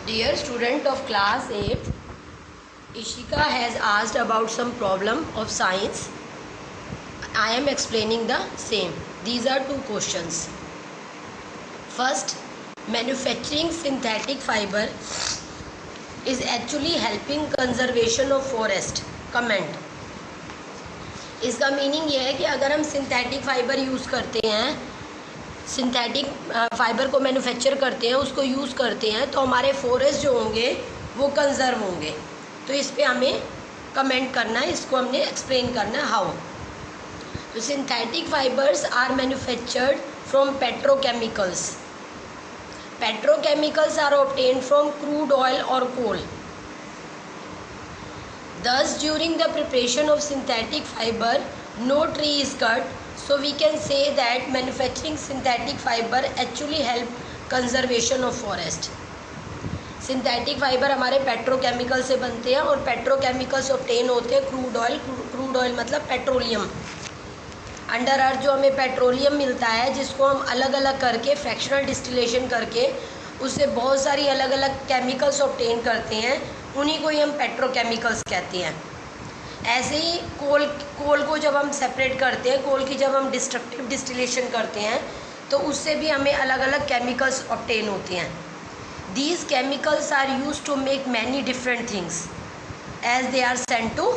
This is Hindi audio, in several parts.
Dear student of class 8, Ishika has asked about some problem of science. I am explaining the same. These are two questions. First, manufacturing synthetic fiber is actually helping conservation of forest. Comment. इसका मीनिंग ये है कि अगर हम सिंथेटिक फाइबर यूज़ करते हैं, सिंथेटिक फाइबर को मैन्युफैक्चर करते हैं, उसको यूज़ करते हैं, तो हमारे फॉरेस्ट जो होंगे वो कंजर्व होंगे. तो इस पे हमें कमेंट करना है, इसको हमने एक्सप्लेन करना है हाउ. तो synthetic fibres are manufactured from petrochemicals. Petrochemicals are obtained from crude oil और coal. Thus, during the preparation of synthetic fiber, no tree is cut. So we can say that manufacturing synthetic fiber actually help conservation of forest. Synthetic fiber हमारे पेट्रोकेमिकल से बनते हैं और पेट्रोकेमिकल्स ऑब्टेन होते हैं क्रूड ऑयल. क्रूड ऑयल मतलब पेट्रोलियम. अंडर अर्थ जो हमें पेट्रोलियम मिलता है, जिसको हम अलग अलग करके फ्रैक्शनल डिस्टिलेशन करके उससे बहुत सारी अलग अलग केमिकल्स ऑब्टेन करते हैं, उन्हीं को ही हम पेट्रोकेमिकल्स कहते हैं. ऐसे ही कोल को जब हम सेपरेट करते हैं, कोल की जब हम डिस्ट्रक्टिव डिस्टिलेशन करते हैं, तो उससे भी हमें अलग अलग केमिकल्स ऑब्टेन होते हैं. These chemicals are use to make many different things as they are sent to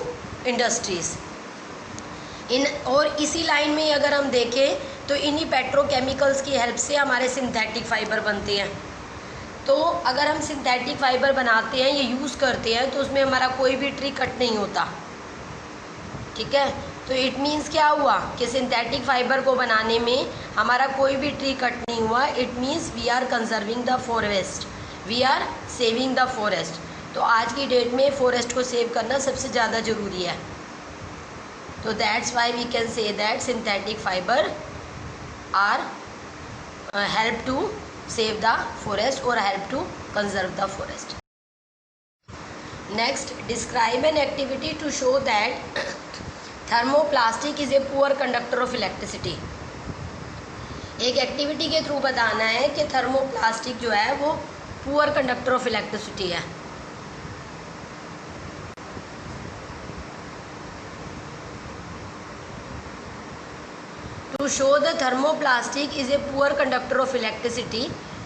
industries. और इसी लाइन में अगर हम देखें तो इन्हीं पेट्रोकेमिकल्स की हेल्प से हमारे सिंथेटिक फाइबर बनते हैं. तो अगर हम सिंथेटिक फाइबर बनाते हैं, ये यूज़ करते हैं, तो उसमें हमारा कोई भी ट्री कट नहीं होता. ठीक है. तो इट मीन्स क्या हुआ कि सिंथेटिक फाइबर को बनाने में हमारा कोई भी ट्री कट नहीं हुआ. It means we are conserving the forest, we are saving the forest. तो आज की डेट में फॉरेस्ट को सेव करना सबसे ज़्यादा ज़रूरी है. तो that's why we can say that synthetic fibre are help to save the forest or help to conserve the forest. Next, describe an activity to show that thermoplastic is a poor conductor of electricity. एक एक्टिविटी के थ्रू बताना है कि थर्मोप्लास्टिक जो है वो पुअर कंडक्टर ऑफ इलेक्ट्रिसिटी है. To show the thermoplastic is a poor conductor of electricity,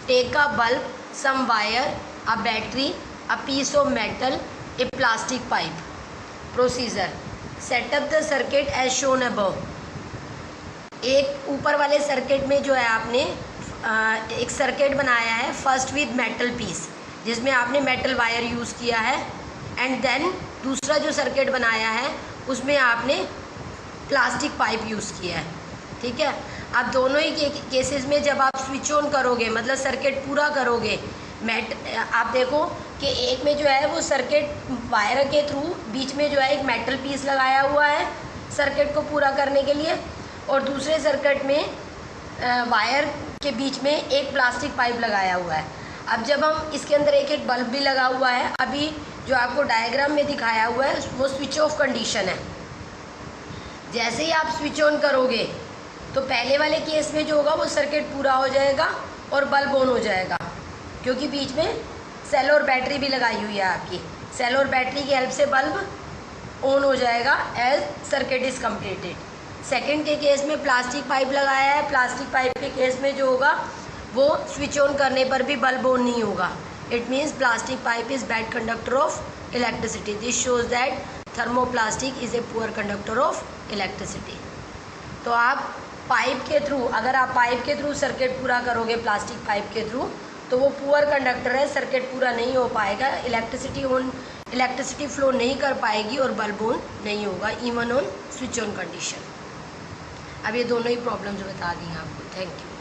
take a bulb, some wire, a battery, a piece of metal, a plastic pipe. Procedure: set up the circuit as shown above. एक ऊपर वाले सर्किट में जो है आपने एक सर्किट बनाया है फर्स्ट विद मेटल पीस, जिसमें आपने मेटल वायर यूज़ किया है. एंड देन दूसरा जो सर्किट बनाया है उसमें आपने प्लास्टिक पाइप यूज़ किया है. ठीक है. अब दोनों ही केसेस में जब आप स्विच ऑन करोगे, मतलब सर्किट पूरा करोगे, आप देखो कि एक में जो है वो सर्किट वायर के थ्रू बीच में जो है एक मेटल पीस लगाया हुआ है सर्किट को पूरा करने के लिए, और दूसरे सर्किट में वायर के बीच में एक प्लास्टिक पाइप लगाया हुआ है. अब जब हम इसके अंदर एक एक बल्ब भी लगा हुआ है, अभी जो आपको डायग्राम में दिखाया हुआ है वो स्विच ऑफ कंडीशन है. जैसे ही आप स्विच ऑन करोगे तो पहले वाले केस में जो होगा वो सर्किट पूरा हो जाएगा और बल्ब ऑन हो जाएगा, क्योंकि बीच में सेल और बैटरी भी लगाई हुई है आपकी. सेल और बैटरी की हेल्प से बल्ब ऑन हो जाएगा as circuit is completed. Second के केस में प्लास्टिक पाइप लगाया है, प्लास्टिक पाइप के केस में जो होगा वो स्विच ऑन करने पर भी बल्ब ऑन नहीं होगा. It means plastic pipe is bad conductor of electricity. This shows that thermoplastic is a poor conductor of electricity. तो आप पाइप के थ्रू, अगर आप पाइप के थ्रू सर्किट पूरा करोगे प्लास्टिक पाइप के थ्रू, तो वो पुअर कंडक्टर है, सर्किट पूरा नहीं हो पाएगा, इलेक्ट्रिसिटी फ्लो नहीं कर पाएगी और बल्ब ऑन नहीं होगा even on switch on condition. अब ये दोनों ही प्रॉब्लम्स बता दी आपको. Thank you.